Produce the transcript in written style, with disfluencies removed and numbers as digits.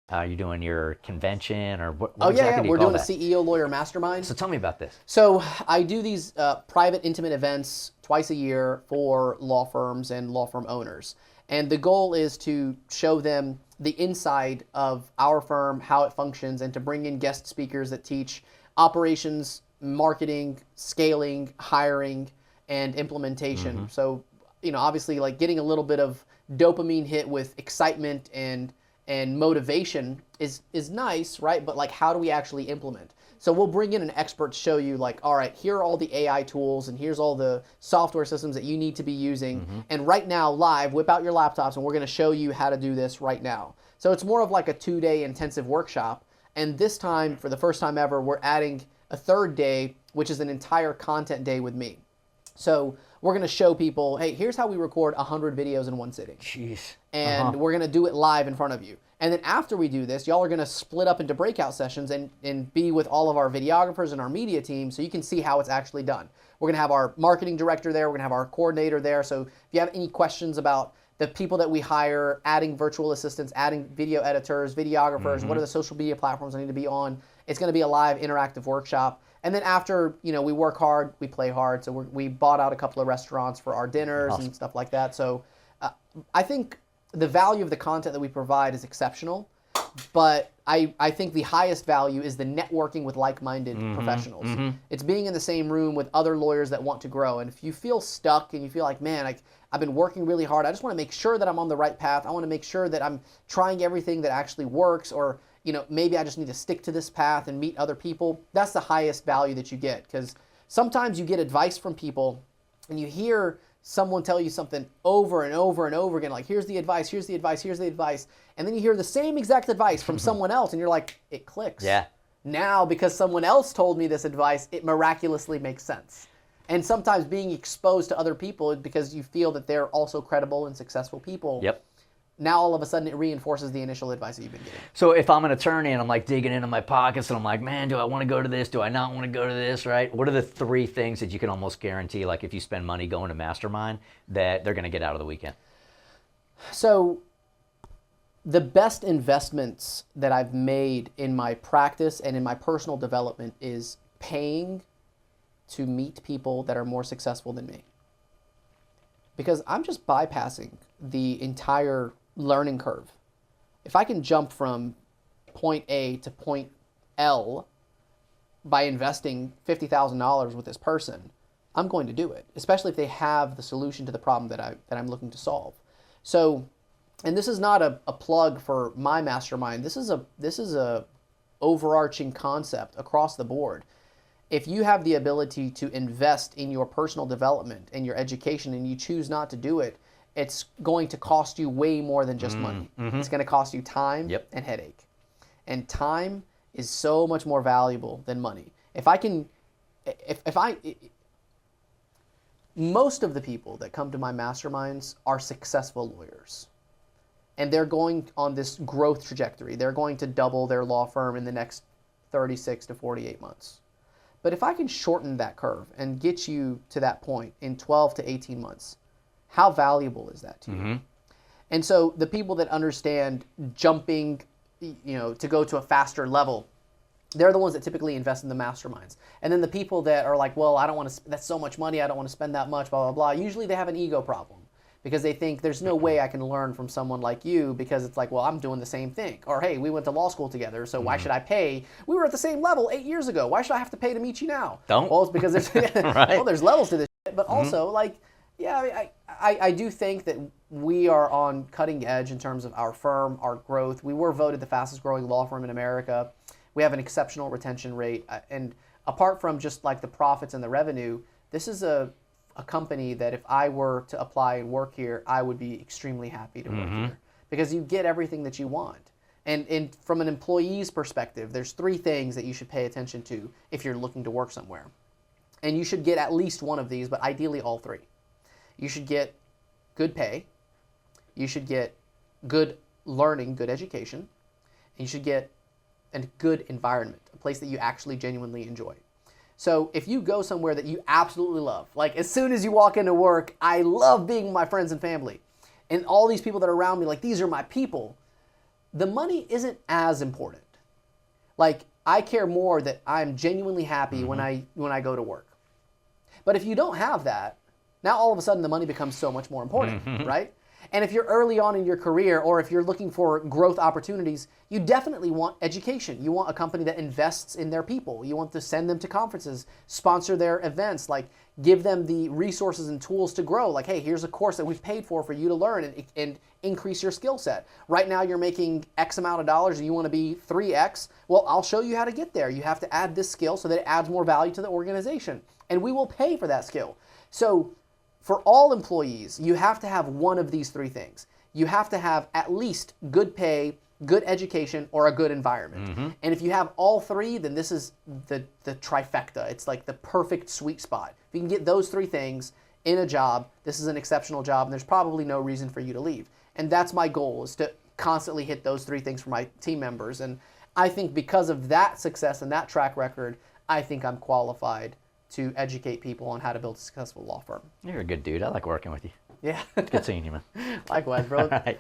You're doing your convention, or what Oh, yeah, exactly yeah. do you We're call doing a that? CEO lawyer mastermind. So tell me about this. So I do these private, intimate events twice a year for law firms and law firm owners. And the goal is to show them the inside of our firm, how it functions, and to bring in guest speakers that teach operations, marketing, scaling, hiring, and implementation. So, obviously, like getting a little bit of dopamine hit with excitement and motivation is nice, right? But like, how do we actually implement? So we'll bring in an expert to show you, like, all right, here are all the AI tools and here's all the software systems that you need to be using. And right now, live, whip out your laptops and we're going to show you how to do this right now. So it's more of like a 2-day intensive workshop. And this time, for the first time ever, we're adding a third day, which is an entire content day with me. So we're going to show people, hey, here's how we record 100 videos in one sitting. Jeez. And we're going to do it live in front of you. And then after we do this, y'all are going to split up into breakout sessions and be with all of our videographers and our media team so you can see how it's actually done. We're going to have our marketing director there. We're going to have our coordinator there. So if you have any questions about the people that we hire, adding virtual assistants, adding video editors, videographers, what are the social media platforms I need to be on, it's going to be a live interactive workshop. And then after, we work hard, we play hard. So we bought out a couple of restaurants for our dinners and stuff like that. So I think the value of the content that we provide is exceptional, but I think the highest value is the networking with like-minded professionals. It's being in the same room with other lawyers that want to grow. And if you feel stuck and you feel like, man, I've been working really hard, I just want to make sure that I'm on the right path. I want to make sure that I'm trying everything that actually works, or maybe I just need to stick to this path and meet other people. That's the highest value that you get, because sometimes you get advice from people and you hear someone tell you something over and over and over again, like, here's the advice, here's the advice, here's the advice. And then you hear the same exact advice from someone else and you're like, it clicks. Yeah. Now, because someone else told me this advice, it miraculously makes sense. And sometimes being exposed to other people because you feel that they're also credible and successful people. Yep. Now all of a sudden it reinforces the initial advice that you've been getting. So if I'm an attorney and I'm like digging into my pockets and I'm like, man, do I want to go to this? Do I not want to go to this, right? What are the 3 things that you can almost guarantee, like if you spend money going to Mastermind, that they're going to get out of the weekend? So the best investments that I've made in my practice and in my personal development is paying to meet people that are more successful than me. Because I'm just bypassing the entire learning curve. If I can jump from point A to point L by investing $50,000 with this person, I'm going to do it, especially if they have the solution to the problem that I'm looking to solve. So, and this is not a plug for my mastermind. This is a overarching concept across the board. If you have the ability to invest in your personal development and your education and you choose not to do it, it's going to cost you way more than just money. It's going to cost you time and headache. And time is so much more valuable than money. Most of the people that come to my masterminds are successful lawyers. And they're going on this growth trajectory. They're going to double their law firm in the next 36 to 48 months. But if I can shorten that curve and get you to that point in 12 to 18 months, how valuable is that to you? And so the people that understand jumping, to go to a faster level, they're the ones that typically invest in the masterminds. And then the people that are like, well, I don't want to, that's so much money, I don't want to spend that much, blah, blah, blah. Usually they have an ego problem because they think there's no way I can learn from someone like you, because it's like, well, I'm doing the same thing. Or, hey, we went to law school together, so why should I pay? We were at the same level 8 years ago. Why should I have to pay to meet you now? Don't. Well, it's because there's, Right. well, there's levels to this shit, but also, like, yeah, I do think that we are on cutting edge in terms of our firm, our growth. We were voted the fastest growing law firm in America. We have an exceptional retention rate. And apart from just like the profits and the revenue, this is a company that if I were to apply and work here, I would be extremely happy to work here, because you get everything that you want. And from an employee's perspective, there's 3 things that you should pay attention to if you're looking to work somewhere. And you should get at least one of these, but ideally all 3. You should get good pay, you should get good learning, good education, and you should get a good environment, a place that you actually genuinely enjoy. So if you go somewhere that you absolutely love, like as soon as you walk into work, I love being with my friends and family, and all these people that are around me, like these are my people, the money isn't as important. Like, I care more that I'm genuinely happy when I go to work. But if you don't have that, now all of a sudden the money becomes so much more important, right? And if you're early on in your career, or if you're looking for growth opportunities, you definitely want education. You want a company that invests in their people. You want to send them to conferences, sponsor their events, like give them the resources and tools to grow. Like, hey, here's a course that we've paid for you to learn and increase your skill set. Right now you're making X amount of dollars and you want to be 3X. Well, I'll show you how to get there. You have to add this skill so that it adds more value to the organization. And we will pay for that skill. So for all employees, you have to have one of these three things. You have to have at least good pay, good education, or a good environment. And if you have all three, then this is the trifecta. It's like the perfect sweet spot. If you can get those three things in a job, this is an exceptional job, and there's probably no reason for you to leave. And that's my goal, is to constantly hit those three things for my team members. And I think because of that success and that track record, I think I'm qualified to educate people on how to build a successful law firm. You're a good dude. I like working with you. Yeah. Good seeing you, man. Likewise, bro. All right.